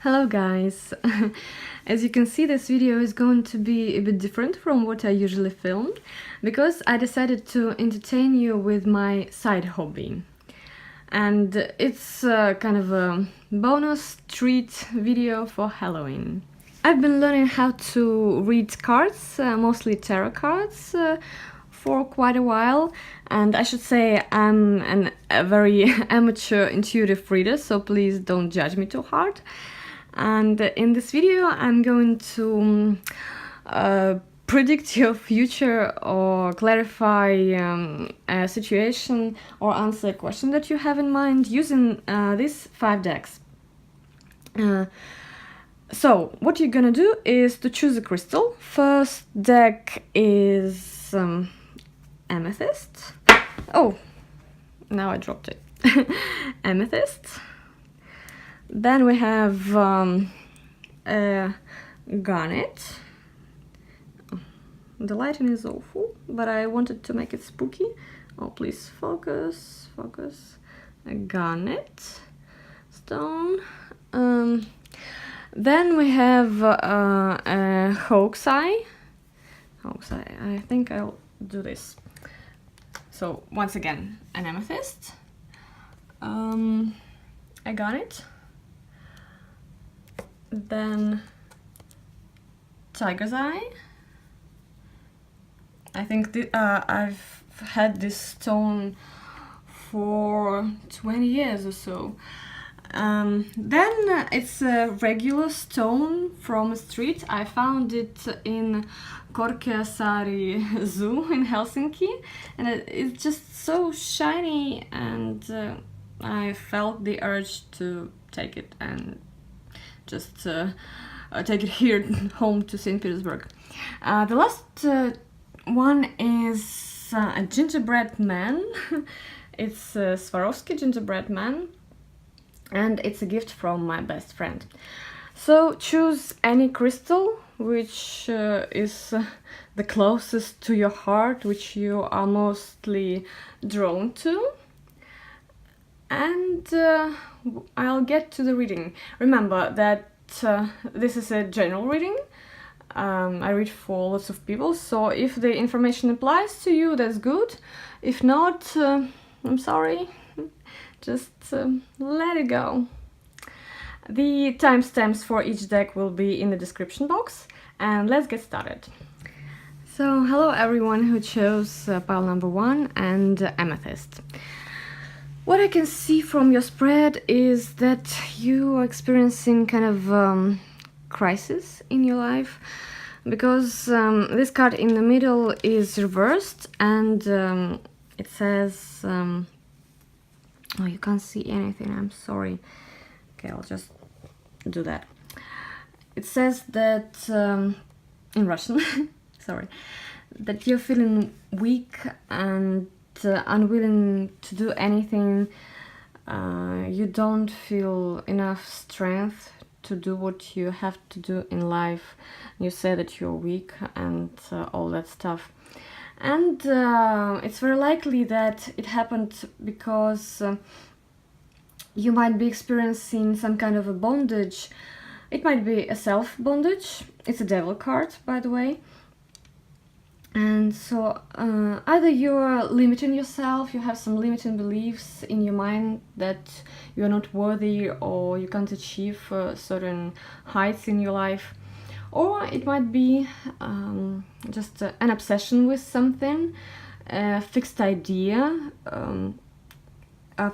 Hello guys! As you can see, this video is going to be a bit different from what I usually film, because I decided to entertain you with my side hobby. And it's kind of a bonus treat video for Halloween. I've been learning how to read cards, mostly tarot cards, for quite a while, and I should say I'm a very amateur intuitive reader, so please don't judge me too hard. And in this video I'm going to predict your future or clarify a situation or answer a question that you have in mind using these 5 decks. So what you're gonna do is to choose a crystal. First deck is amethyst. Oh, now I dropped it. Amethyst. Then we have garnet. The lighting is awful, but I wanted to make it spooky. Oh, please focus, focus. A garnet stone. Then we have a hawk's eye. Hawk's eye. I think I'll do this. So once again, an amethyst. A garnet. Then tiger's eye. I think I've had this stone for 20 years or so. Then it's a regular stone from a street. I found it in Korkeasaari Zoo in Helsinki, and it's just so shiny, and I felt the urge to take it and just take it here home to St. Petersburg. The last one is a gingerbread man. It's a Swarovski gingerbread man, and it's a gift from my best friend. So choose any crystal which is the closest to your heart, which you are mostly drawn to, and I'll get to the reading. Remember that this is a general reading. I read for lots of people, so if the information applies to you, that's good. If not, I'm sorry. Just let it go. The timestamps for each deck will be in the description box, and let's get started. So, hello everyone who chose pile number 1 and amethyst. What I can see from your spread is that you are experiencing kind of crisis in your life, because this card in the middle is reversed, and it says oh, you can't see anything, I'm sorry. Okay, I'll just do that. It says that in Russian sorry, that you're feeling weak and unwilling to do anything. You don't feel enough strength to do what you have to do in life. You say that you're weak and all that stuff. And it's very likely that it happened because you might be experiencing some kind of a bondage. It might be a self-bondage. It's a devil card, by the way. And so either you're limiting yourself, you have some limiting beliefs in your mind that you're not worthy or you can't achieve certain heights in your life, or it might be just an obsession with something, a fixed idea.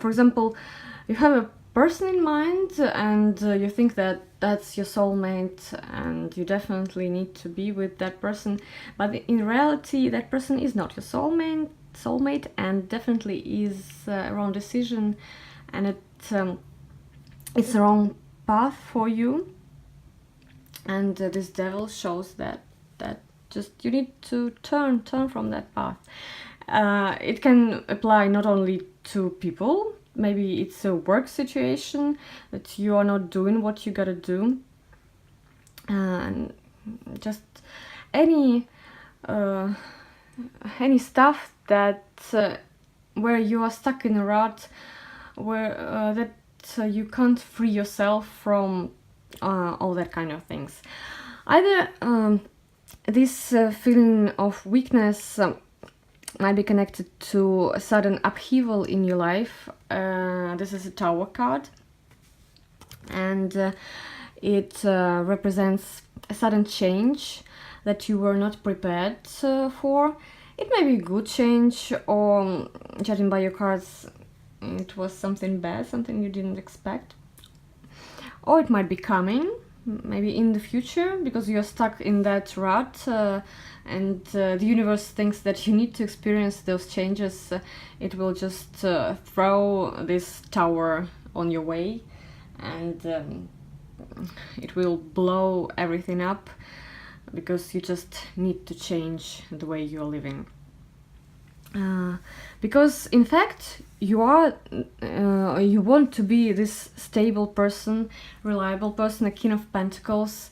For example, you have a person in mind and you think that that's your soulmate and you definitely need to be with that person, but in reality that person is not your soulmate and definitely is a wrong decision, and it's the wrong path for you. And this devil shows that just you need to turn from that path. It can apply not only to people. Maybe it's a work situation that you are not doing what you gotta do, and just any stuff that where you are stuck in a rut, where that you can't free yourself from all that kind of things. Either this feeling of weakness might be connected to a sudden upheaval in your life. This is a Tower card, and it represents a sudden change that you were not prepared for. It may be a good change, or judging by your cards, it was something bad, something you didn't expect. Or it might be coming, maybe in the future, because you're stuck in that rut, and the universe thinks that you need to experience those changes. It will just throw this tower on your way, and it will blow everything up, because you just need to change the way you're living. Because in fact you want to be this stable person, reliable person, a king of pentacles,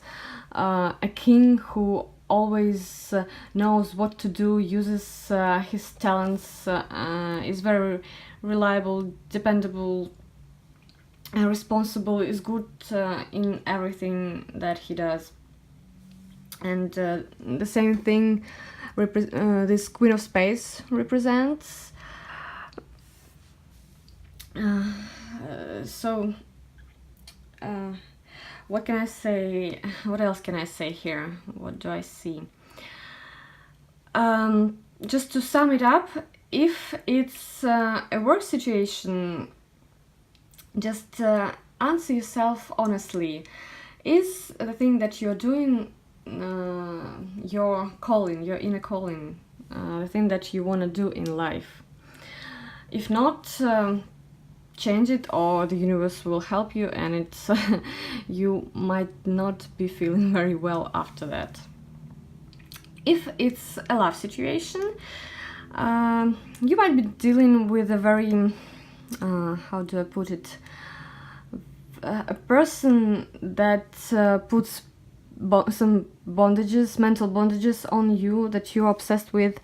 a king who always knows what to do, uses his talents, is very reliable, dependable, responsible, is good in everything that he does. And the same thing this Queen of Spades represents. What can I say? What else can I say here? What do I see? Just to sum it up, if it's a work situation, just answer yourself honestly. Is the thing that you're doing your calling, your inner calling, the thing that you want to do in life? If not, change it, or the universe will help you, and it's you might not be feeling very well after that. If it's a love situation, you might be dealing with a very how do I put it, a person that puts some bondages, mental bondages on you that you're obsessed with,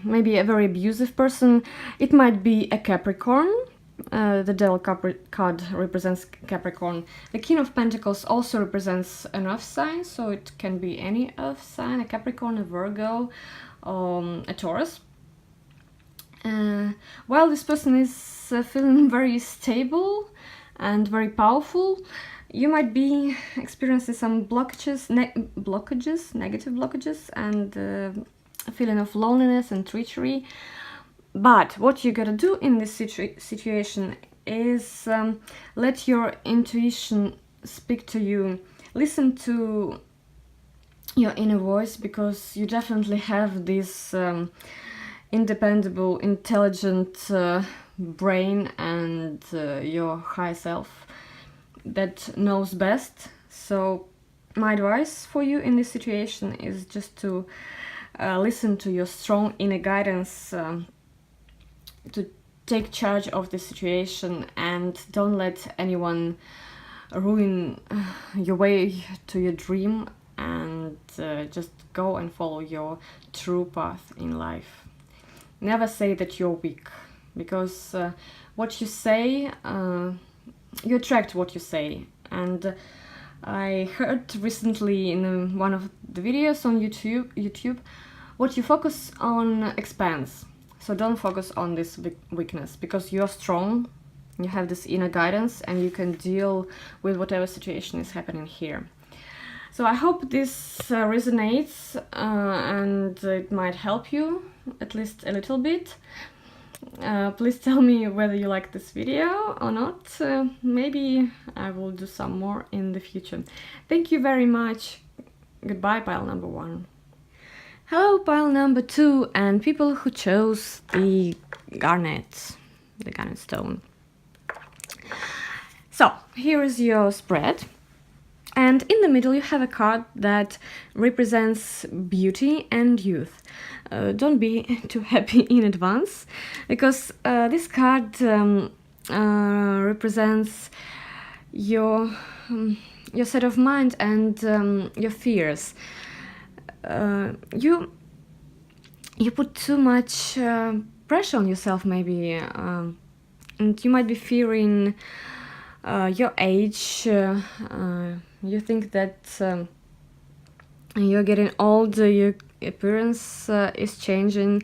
maybe a very abusive person. It might be a Capricorn. The Devil card represents Capricorn. The King of Pentacles also represents an earth sign, so it can be any earth sign, a Capricorn, a Virgo, a Taurus. While this person is feeling very stable and very powerful, you might be experiencing some blockages, negative blockages, and a feeling of loneliness and treachery. But what you gotta do in this situation is let your intuition speak to you. Listen to your inner voice, because you definitely have this independable, intelligent brain, and your high self that knows best. So my advice for you in this situation is just to listen to your strong inner guidance, to take charge of the situation, and don't let anyone ruin your way to your dream, and just go and follow your true path in life. Never say that you're weak, because what you say, you attract what you say. And I heard recently in one of the videos on YouTube, what you focus on expands. So don't focus on this weakness, because you're strong, you have this inner guidance, and you can deal with whatever situation is happening here. So I hope this resonates, and it might help you at least a little bit. Please tell me whether you like this video or not. Maybe I will do some more in the future. Thank you very much. Goodbye, pile number 1. Hello, pile number 2, and people who chose the garnet stone. So here is your spread, and in the middle you have a card that represents beauty and youth. Don't be too happy in advance, because this card represents your state of mind and your fears. You put too much pressure on yourself, maybe, and you might be fearing your age, you think that you're getting old, your appearance is changing,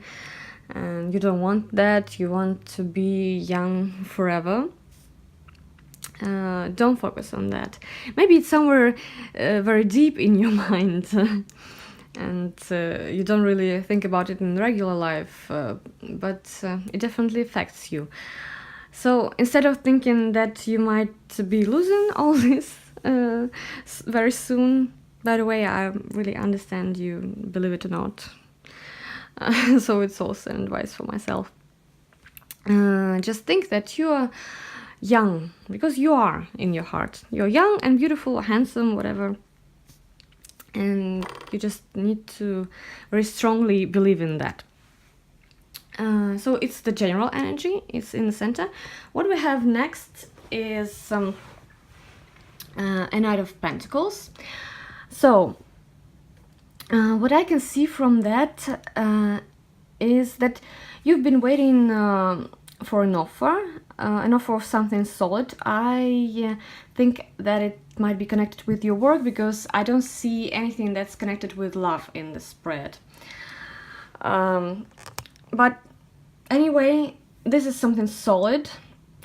and you don't want that. You want to be young forever. Don't focus on that. Maybe it's somewhere very deep in your mind, and you don't really think about it in regular life, but it definitely affects you. So instead of thinking that you might be losing all this very soon, by the way, I really understand you, believe it or not. So it's also an advice for myself. Just think that you are young, because you are in your heart. You're young and beautiful, handsome, whatever. And you just need to very strongly believe in that. So it's the general energy, it's in the center. What we have next is a Knight of Pentacles. So what I can see from that is that you've been waiting for an offer of something solid. I think that it might be connected with your work, because I don't see anything that's connected with love in the spread. But anyway, this is something solid,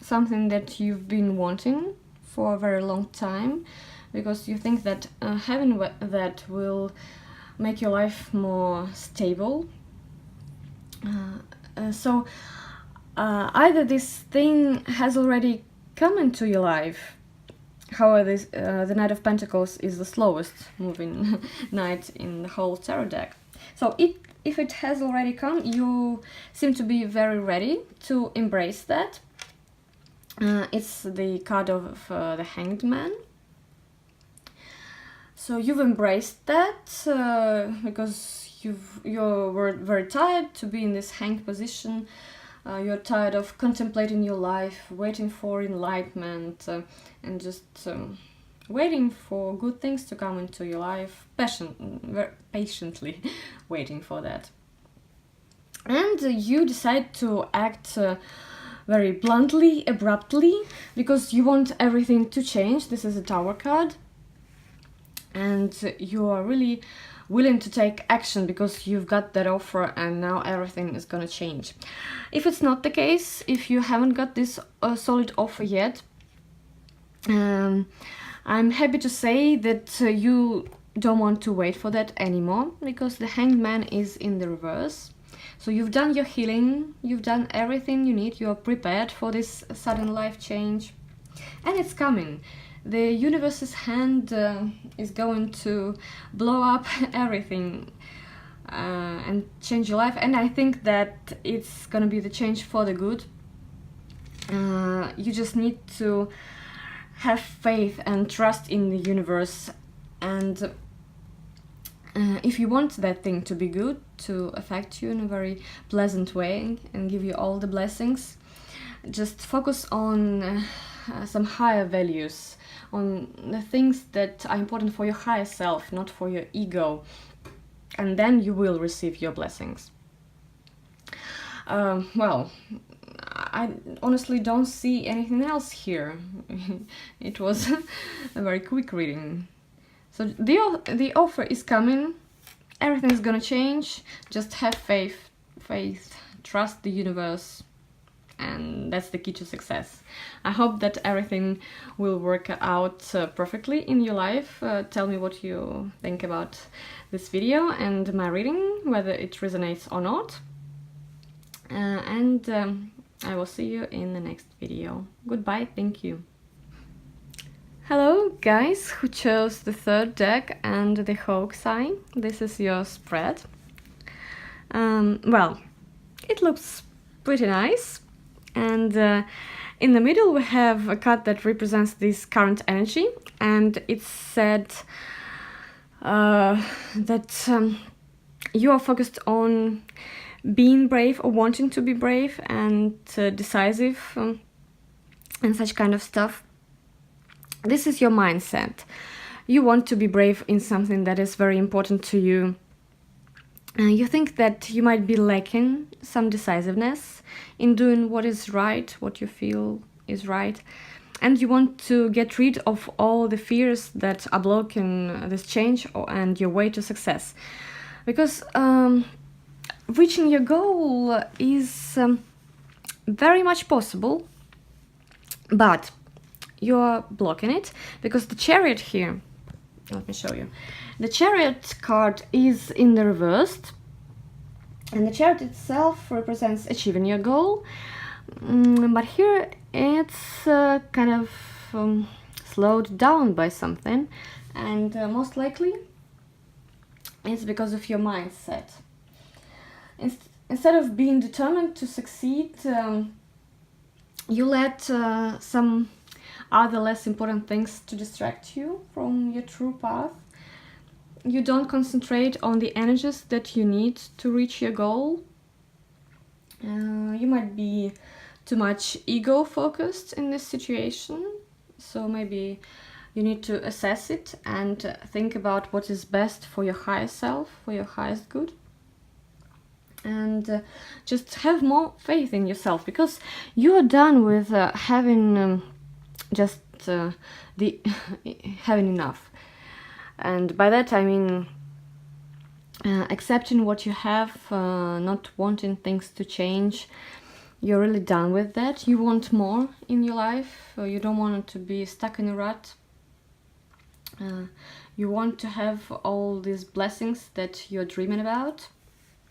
something that you've been wanting for a very long time, because you think that having that will make your life more stable. So either this thing has already come into your life. However, the Knight of Pentacles is the slowest moving knight in the whole tarot deck. So if it has already come, you seem to be very ready to embrace that. It's the card of the Hanged Man. So you've embraced that because you're very tired to be in this hanged position. You're tired of contemplating your life, waiting for enlightenment, and just waiting for good things to come into your life, patiently waiting for that. And you decide to act very bluntly, abruptly, because you want everything to change. This is a Tower card. And you are really willing to take action because you've got that offer and now everything is gonna change. If it's not the case, if you haven't got this solid offer yet, I'm happy to say that you don't want to wait for that anymore, because the Hanged Man is in the reverse. So you've done your healing, you've done everything you need, you're prepared for this sudden life change, and it's coming. The universe's hand is going to blow up everything and change your life, and I think that it's gonna be the change for the good. You just need to have faith and trust in the universe, and if you want that thing to be good, to affect you in a very pleasant way and give you all the blessings, just focus on some higher values, on the things that are important for your higher self, not for your ego, and then you will receive your blessings. Well, I honestly don't see anything else here. It was a very quick reading. So the offer is coming, everything is gonna change, just have faith, trust the universe, and that's the key to success. I hope that everything will work out perfectly in your life. Tell me what you think about this video and my reading, whether it resonates or not. And I will see you in the next video. Goodbye, thank you. Hello guys who chose the third deck and the Hawk sign. This is your spread. Well, it looks pretty nice. And in the middle we have a card that represents this current energy, and it's said that you are focused on being brave or wanting to be brave and decisive and such kind of stuff. This is your mindset. You want to be brave in something that is very important to you. You think that you might be lacking some decisiveness in doing what is right, what you feel is right. and you want to get rid of all the fears that are blocking this change and your way to success. Because reaching your goal is very much possible, but you're blocking it because the Chariot here, let me show you. The Chariot card is in the reversed, and the Chariot itself represents achieving your goal. But here it's kind of slowed down by something, and most likely it's because of your mindset. Instead of being determined to succeed, you let some other less important things to distract you from your true path. You don't concentrate on the energies that you need to reach your goal. You might be too much ego focused in this situation, so maybe you need to assess it and think about what is best for your higher self, for your highest good. And just have more faith in yourself, because you are done with having just having enough. And by that I mean accepting what you have, not wanting things to change. You're really done with that. You want more in your life. You don't want it to be stuck in a rut. You want to have all these blessings that you're dreaming about.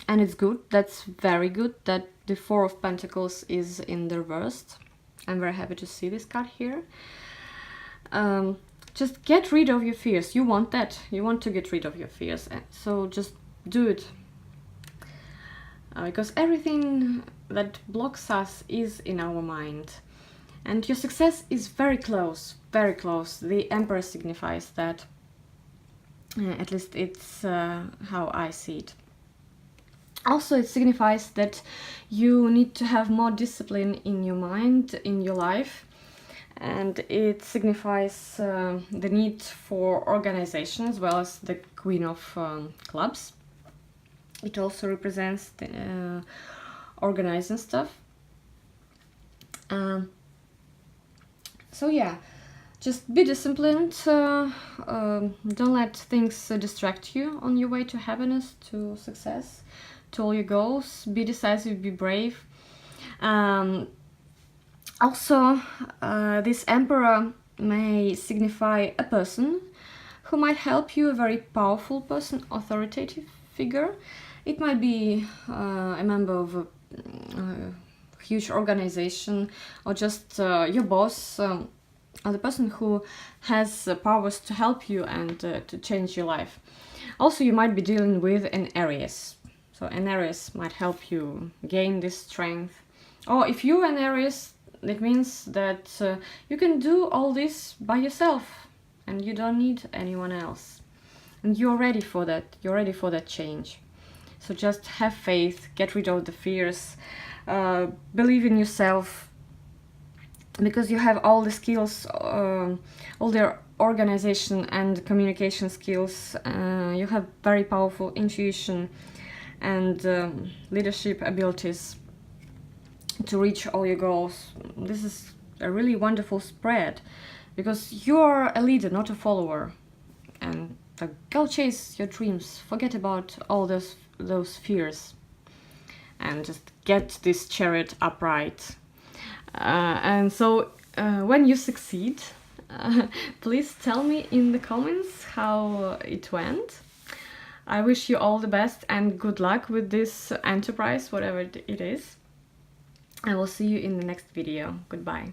And it's good. That's very good that the Four of Pentacles is in the reversed. I'm very happy to see this card here. Just get rid of your fears. You want that. You want to get rid of your fears. So just do it. Because everything that blocks us is in our mind. And your success is very close, very close. The Emperor signifies that. At least it's how I see it. Also, it signifies that you need to have more discipline in your mind, in your life. And it signifies the need for organization, as well as the Queen of Clubs. It also represents the, organizing stuff. So yeah, just be disciplined. Don't let things distract you on your way to happiness, to success, to all your goals. Be decisive, be brave. Also, this Emperor may signify a person who might help you, a very powerful person, authoritative figure. It might be a member of a huge organization, or just your boss, or the person who has powers to help you and to change your life. Also, you might be dealing with an Aries. So an Aries might help you gain this strength. Or if you're an Aries, it means that you can do all this by yourself and you don't need anyone else. And you're ready for that. You're ready for that change. So just have faith, get rid of the fears, believe in yourself, because you have all the skills, all the organization and communication skills. You have very powerful intuition and leadership abilities to reach all your goals. This is a really wonderful spread, because you're a leader, not a follower. And go chase your dreams, forget about all those fears, and just get this Chariot upright. And so when you succeed, please tell me in the comments how it went. I wish you all the best and good luck with this enterprise, whatever it is. I will see you in the next video. Goodbye.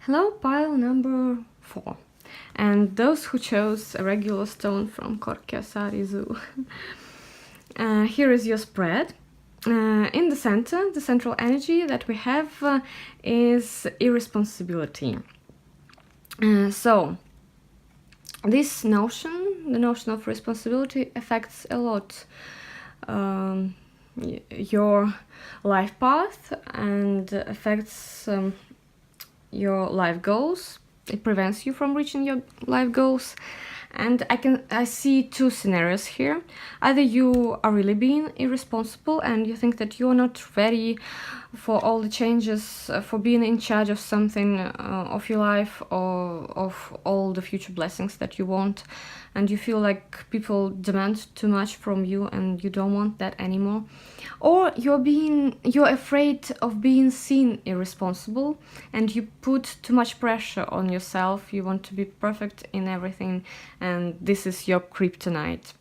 Hello, pile number 4. And those who chose a regular stone from Korkeasari Zoo. Here is your spread. In the center, the central energy that we have is irresponsibility. So, this notion, the notion of responsibility, affects a lot your life path and affects your life goals. It prevents you from reaching your life goals. And I see two scenarios here. Either you are really being irresponsible and you think that you're not ready for all the changes, for being in charge of something of your life or of all the future blessings that you want, and you feel like people demand too much from you and you don't want that anymore. Or you're afraid of being seen irresponsible and you put too much pressure on yourself. You want to be perfect in everything and this is your kryptonite.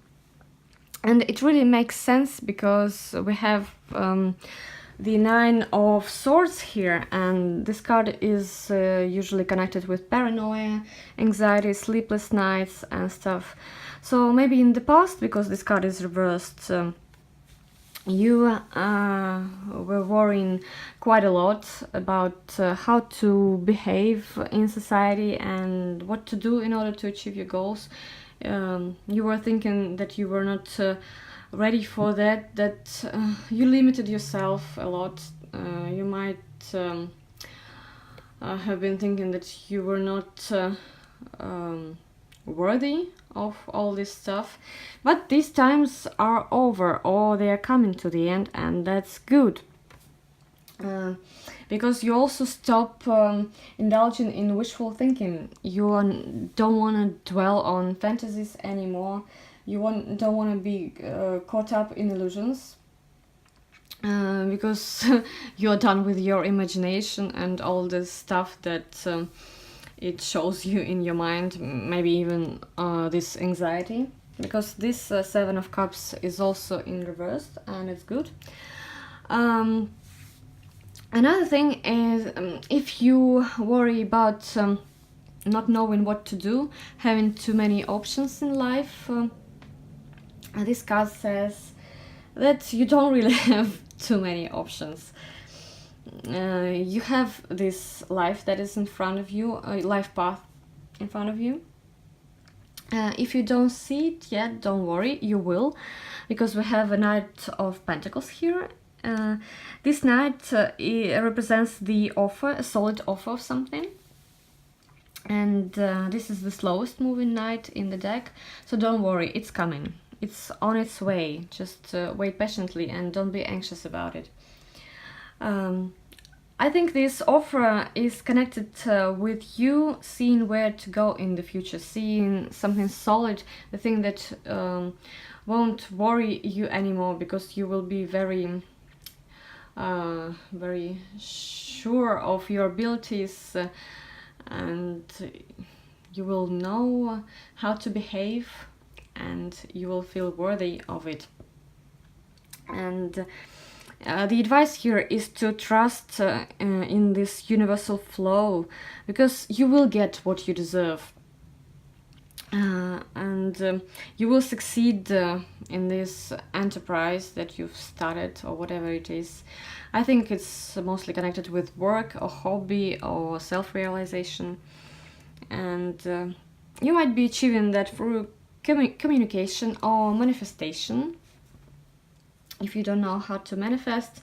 And it really makes sense because we have the Nine of Swords here, and this card is usually connected with paranoia, anxiety, sleepless nights and stuff. So maybe in the past, because this card is reversed, you were worrying quite a lot about how to behave in society and what to do in order to achieve your goals. You were thinking that you were not ready for that, you limited yourself a lot. You might have been thinking that you were not worthy of all this stuff. But these times are over, or they are coming to the end, and that's good. Because you also stop indulging in wishful thinking. You don't want to dwell on fantasies anymore. You don't want to be caught up in illusions, because you're done with your imagination and all the stuff that it shows you in your mind, maybe even this anxiety, because this Seven of Cups is also in reverse and it's good. Another thing is if you worry about not knowing what to do, having too many options in life, this card says that you don't really have too many options. You have this life that is in front of you, a life path in front of you. If you don't see it yet, don't worry, you will, because we have a Knight of Pentacles here. This Knight it represents the offer, a solid offer of something. And this is the slowest moving Knight in the deck, so don't worry, it's coming. It's on its way. Just wait patiently and don't be anxious about it. I think this offer is connected with you seeing where to go in the future, seeing something solid, the thing that won't worry you anymore, because you will be very sure of your abilities and you will know how to behave and you will feel worthy of it. And the advice here is to trust in this universal flow, because you will get what you deserve. And you will succeed in this enterprise that you've started, or whatever it is. I think it's mostly connected with work or hobby or self-realization, and you might be achieving that through communication or manifestation. If you don't know how to manifest,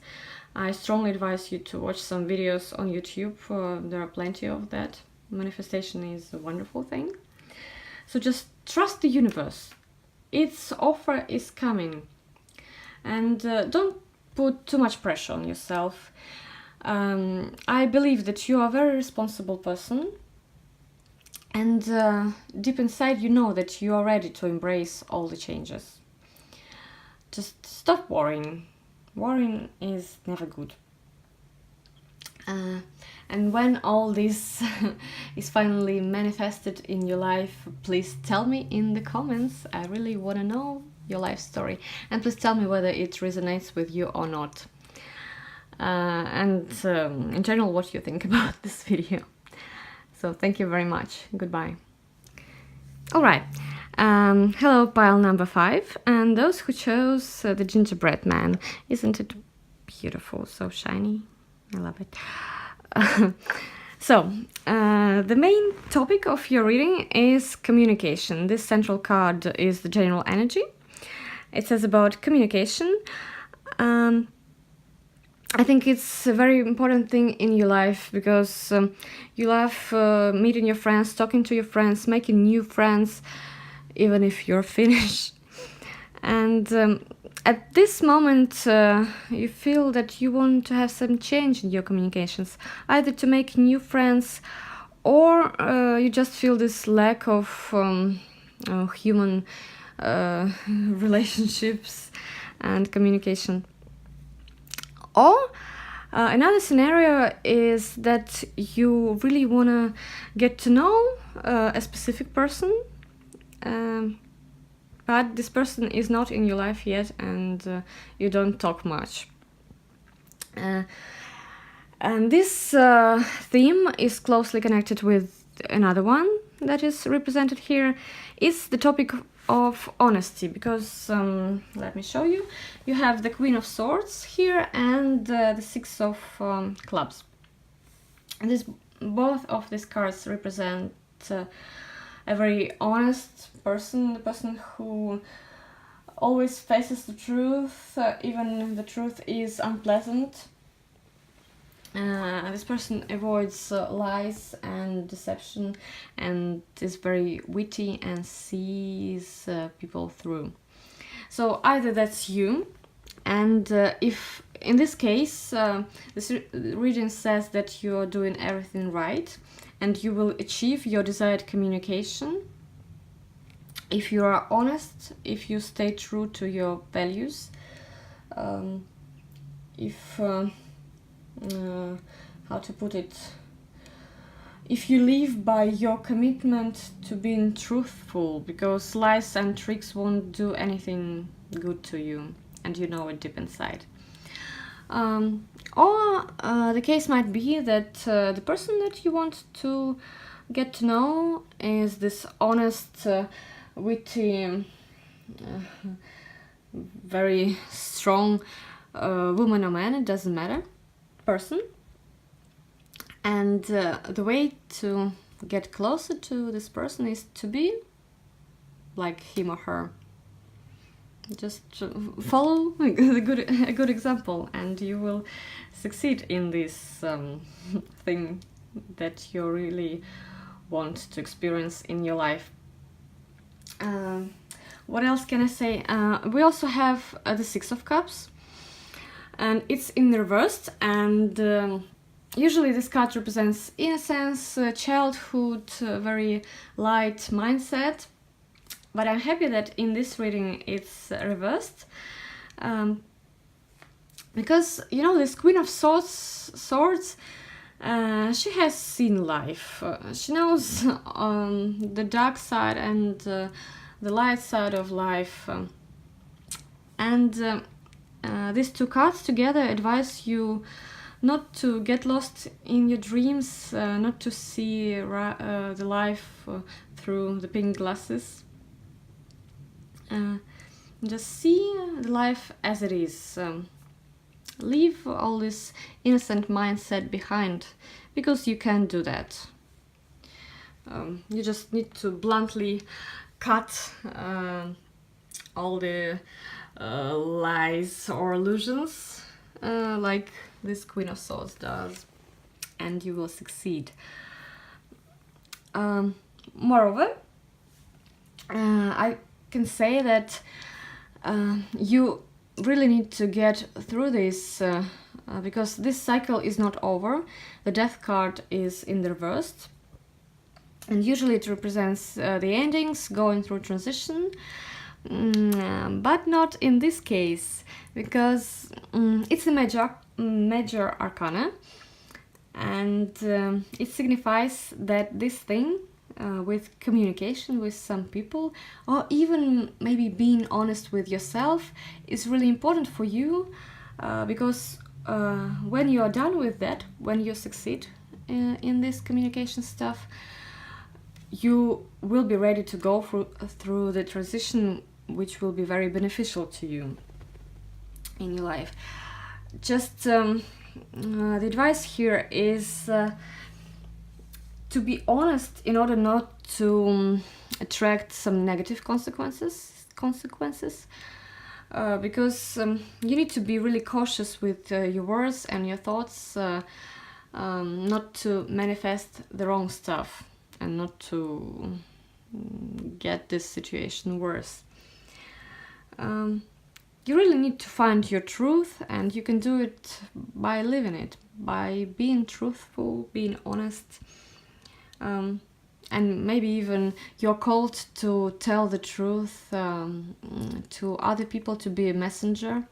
I strongly advise you to watch some videos on YouTube. There are plenty of that. Manifestation is a wonderful thing. So just trust the universe. Its offer is coming. And don't put too much pressure on yourself. I believe that you are a very responsible person. And deep inside you know that you are ready to embrace all the changes. Just stop worrying. Worrying is never good. And when all this is finally manifested in your life, please tell me in the comments. I really want to know your life story. And please tell me whether it resonates with you or not. And in general, what you think about this video. So thank you very much. Goodbye. Alright. Hello, pile number 5. And those who chose the gingerbread man. Isn't it beautiful? So shiny. I love it. So, the main topic of your reading is communication. This central card is the general energy. It says about communication. I think it's a very important thing in your life, because you love meeting your friends, talking to your friends, making new friends, even if you're finished. And at this moment, you feel that you want to have some change in your communications, either to make new friends, or you just feel this lack of human relationships and communication. Or another scenario is that you really want to get to know a specific person, but this person is not in your life yet, and you don't talk much. And this theme is closely connected with another one that is represented here. It's the topic of honesty, because let me show you. You have the Queen of Swords here and the Six of Clubs. And both of these cards represent a very honest person, the person who always faces the truth, even if the truth is unpleasant. This person avoids lies and deception, and is very witty and sees people through. So either that's you, and if in this case this reading says that you're doing everything right and you will achieve your desired communication if you are honest, if you stay true to your values, if how to put it, if you live by your commitment to being truthful, because lies and tricks won't do anything good to you, and you know it deep inside. Or the case might be that the person that you want to get to know is this honest, witty, very strong woman or man, it doesn't matter, person. And the way to get closer to this person is to be like him or her. Just follow a good example, and you will succeed in this thing that you really want to experience in your life. What else can I say? We also have the Six of Cups, and it's in reversed, and usually this card represents innocence, childhood, very light mindset. But I'm happy that in this reading it's reversed, because you know, this Queen of Swords, she has seen life. She knows the dark side and the light side of life, and these two cards together advise you not to get lost in your dreams, not to see the life through the pink glasses. Just see the life as it is. Leave all this innocent mindset behind, because you can do that. You just need to bluntly cut all the lies or illusions, like this Queen of Swords does, and you will succeed. Moreover, I can say that you really need to get through this, because this cycle is not over. The Death card is in the reversed, and usually it represents the endings, going through transition, but not in this case, because it's a major arcana, and it signifies that this thing with communication with some people, or even maybe being honest with yourself, is really important for you, because when you are done with that, when you succeed in this communication stuff, you will be ready to go through the transition, which will be very beneficial to you in your life. Just the advice here is to be honest in order not to attract some negative consequences, because you need to be really cautious with your words and your thoughts, not to manifest the wrong stuff, and not to get this situation worse. You really need to find your truth, and you can do it by living it, by being truthful, being honest, and maybe even you're called to tell the truth to other people, to be a messenger.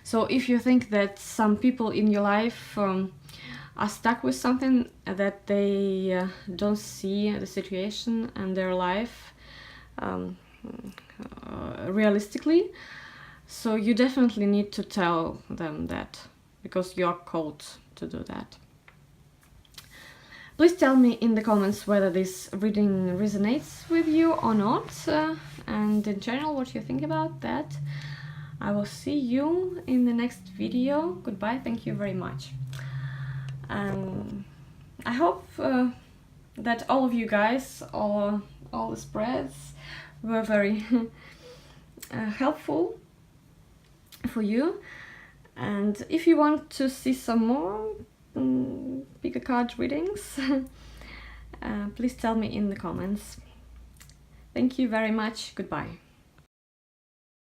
So if you think that some people in your life are stuck with something, that they don't see the situation and their life realistically, so you definitely need to tell them that, because you are called to do that. Please tell me in the comments whether this reading resonates with you or not, and in general what you think about that. I will see you in the next video. Goodbye, thank you very much. I hope that all of you guys, all the spreads were very helpful for you. And if you want to see some more pick a card readings, please tell me in the comments. Thank you very much. Goodbye.